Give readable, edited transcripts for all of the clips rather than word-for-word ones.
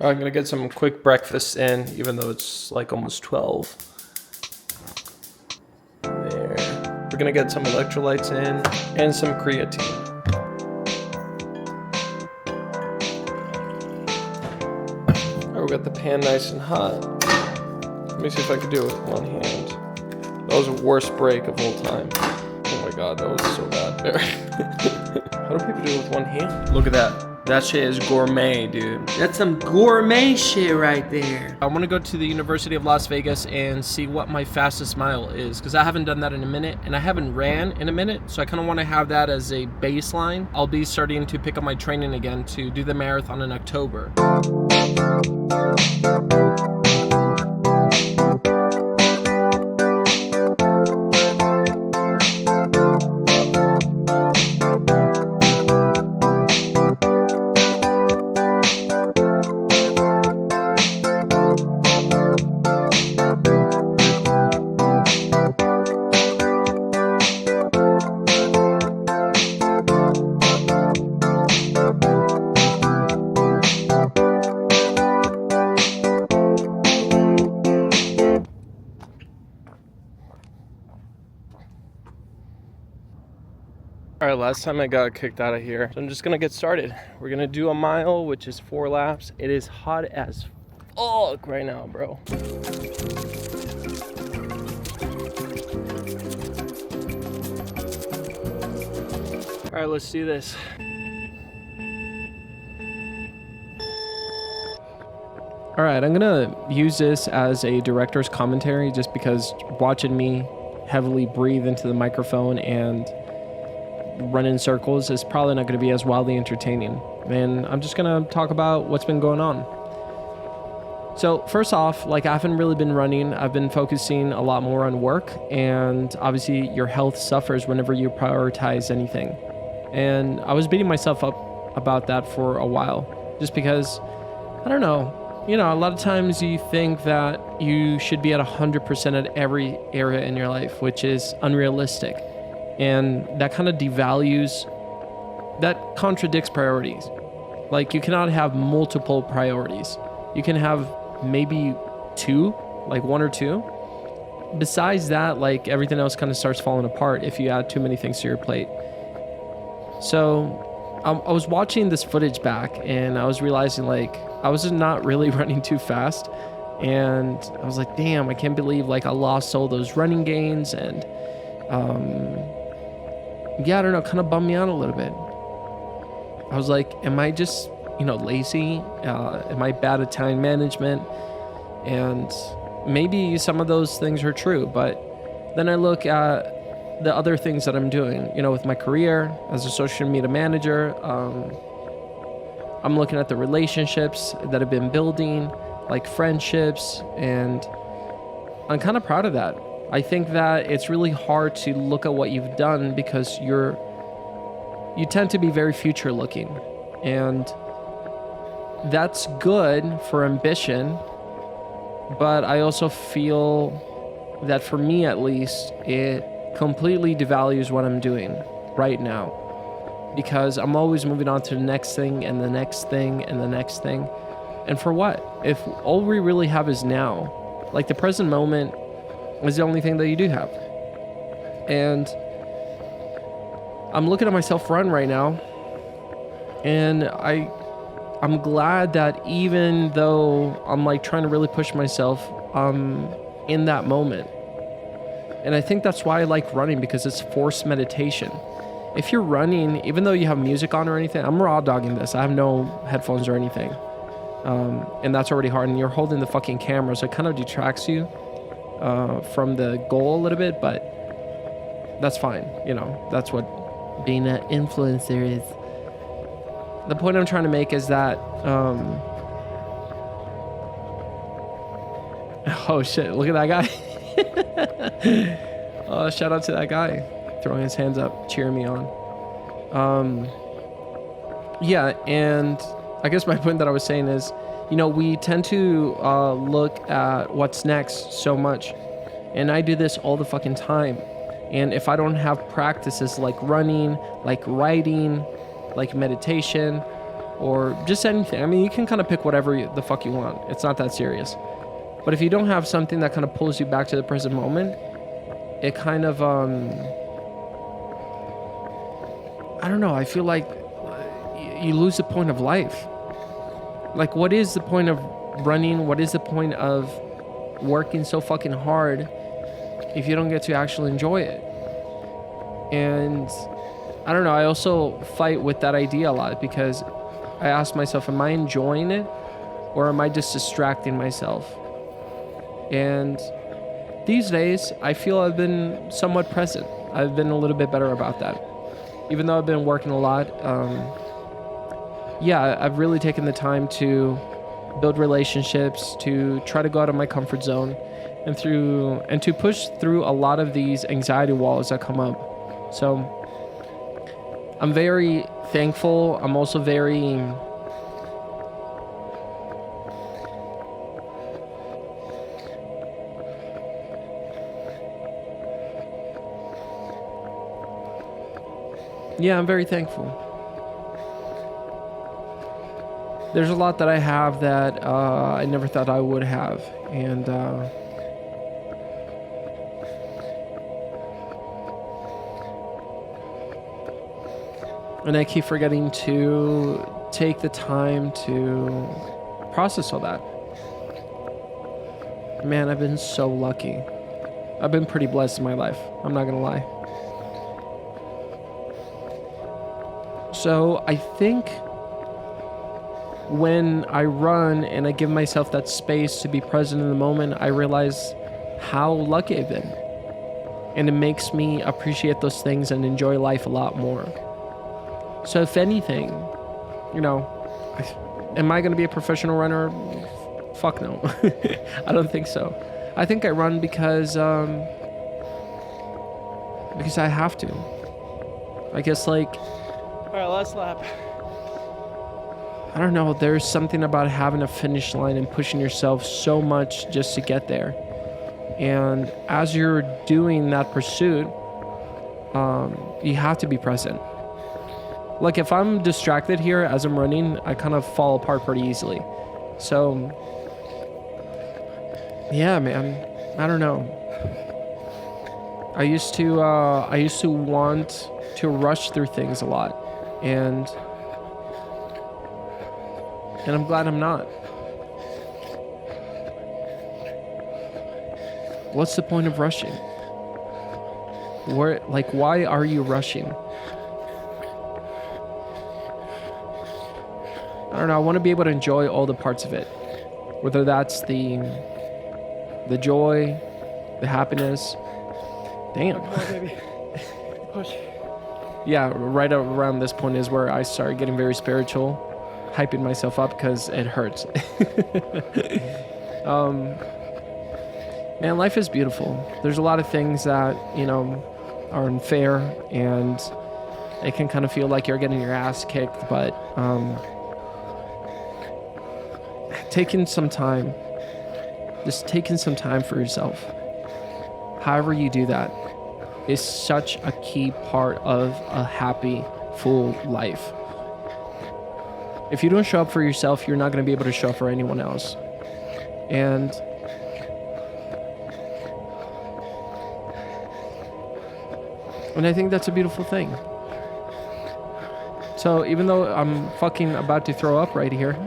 I'm gonna get some quick breakfast in, even though it's like almost 12. There. We're gonna get some electrolytes in and some creatine. Alright, we got the pan nice and hot. Let me see if I can do it with one hand. That was the worst break of all time. Oh my god, that was so bad. How do people do it with one hand? Look at that. That shit is gourmet, dude. That's some gourmet shit right there. I want to go to the University of Las Vegas and see what my fastest mile is, because I haven't done that in a minute, and I haven't ran in a minute, so I kind of want to have that as a baseline. I'll be starting to pick up my training again to do the marathon in October. Alright, last time I got kicked out of here, so I'm just gonna get started. We're gonna do a mile, which is 4 laps. It is hot as fuck right now, bro. Alright, let's do this. Alright, I'm gonna use this as a director's commentary just because watching me heavily breathe into the microphone and run in circles is probably not going to be as wildly entertaining. And I'm just going to talk about what's been going on. So first off, like I haven't really been running. I've been focusing a lot more on work, and obviously your health suffers whenever you prioritize anything. And I was beating myself up about that for a while just because, I don't know, you know, a lot of times you think that you should be at 100% at every area in your life, which is unrealistic. And that kind of devalues, that contradicts priorities. Like, you cannot have multiple priorities. You can have maybe 2, like 1 or 2. Besides that, like, everything else kind of starts falling apart if you add too many things to your plate. So I was watching this footage back, and I was realizing, like, I was just not really running too fast. And I was like, damn, I can't believe, like, I lost all those running gains. And yeah, I don't know, kind of bummed me out a little bit. I was like, am I just, you know, lazy? Am I bad at time management? And maybe some of those things are true, but then I look at the other things that I'm doing, you know, with my career as a social media manager. I'm looking at the relationships that I've been building, like friendships, and I'm kind of proud of that. I think that it's really hard to look at what you've done because you tend to be very future looking, and that's good for ambition, but I also feel that for me at least, it completely devalues what I'm doing right now, because I'm always moving on to the next thing and the next thing and the next thing. And for what? If all we really have is now, like the present moment is the only thing that you do have. And I'm looking at myself run right now, and I'm glad that even though I'm like trying to really push myself, I'm in that moment. And I think that's why I like running, because it's forced meditation. If you're running, even though you have music on or anything, I'm raw dogging this. I have no headphones or anything. And that's already hard, and you're holding the fucking camera, so it kind of detracts you from the goal a little bit, but that's fine. You know, that's what being an influencer is. The point I'm trying to make is that oh shit, look at that guy. Shout out to that guy throwing his hands up, cheering me on. Yeah, and I guess my point that I was saying is, you know, we tend to look at what's next so much, and I do this all the fucking time. And if I don't have practices like running, like writing, like meditation, or just anything. I mean, you can kind of pick whatever the fuck you want. It's not that serious. But if you don't have something that kind of pulls you back to the present moment, it kind of, I don't know, I feel like you lose the point of life. Like, what is the point of running? What is the point of working so fucking hard if you don't get to actually enjoy it? And I don't know, I also fight with that idea a lot, because I ask myself, am I enjoying it, or am I just distracting myself? And these days, I feel I've been somewhat present. I've been a little bit better about that. Even though I've been working a lot, yeah, I've really taken the time to build relationships, to try to go out of my comfort zone, and to push through a lot of these anxiety walls that come up. So I'm very thankful. I'm also very I'm very thankful. There's a lot that I have that I never thought I would have, and I keep forgetting to take the time to process all that. Man, I've been so lucky. I've been pretty blessed in my life. I'm not gonna lie. So I think when I run and I give myself that space to be present in the moment, I realize how lucky I've been. And it makes me appreciate those things and enjoy life a lot more. So if anything, you know, am I going to be a professional runner? Fuck no. I don't think so. I think I run because I have to. I guess, like, all right, last lap. I don't know, there's something about having a finish line and pushing yourself so much just to get there. And as you're doing that pursuit, you have to be present. Like, if I'm distracted here as I'm running, I kind of fall apart pretty easily. So, yeah, man, I don't know. I used to want to rush through things a lot, and I'm glad I'm not. What's the point of rushing? Why are you rushing? I don't know, I want to be able to enjoy all the parts of it. Whether that's the joy, the happiness. Damn. Come on, baby. Push. Yeah, right around this point is where I started getting very spiritual, hyping myself up because it hurts. Man, life is beautiful. There's a lot of things that, you know, are unfair, and it can kind of feel like you're getting your ass kicked, but taking some time for yourself, however you do that, is such a key part of a happy, full life. If you don't show up for yourself, you're not going to be able to show up for anyone else. And I think that's a beautiful thing. So even though I'm fucking about to throw up right here,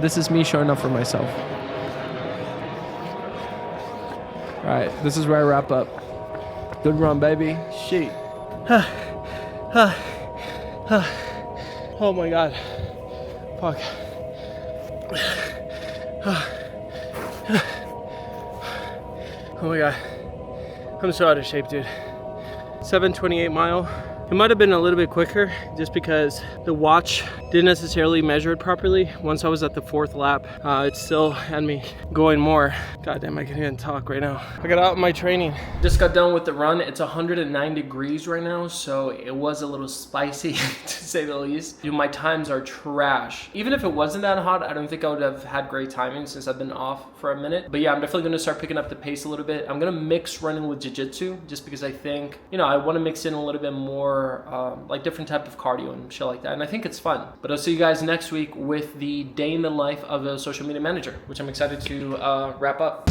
this is me showing up for myself. All right, this is where I wrap up. Good run, baby. Shit. Oh my god. Fuck. Oh my god. I'm so out of shape, dude. 7:28 mile. It might have been a little bit quicker just because the watch didn't necessarily measure it properly. Once I was at the 4th lap, it still had me going more. God damn, I can't even talk right now. I got out my training. Just got done with the run. It's 109 degrees right now, so it was a little spicy to say the least. Dude, my times are trash. Even if it wasn't that hot, I don't think I would have had great timing since I've been off for a minute. But yeah, I'm definitely gonna start picking up the pace a little bit. I'm gonna mix running with jiu-jitsu just because I think, you know, I wanna mix in a little bit more like different type of cardio and shit like that. And I think it's fun. But I'll see you guys next week with the day in the life of a social media manager, which I'm excited to wrap up.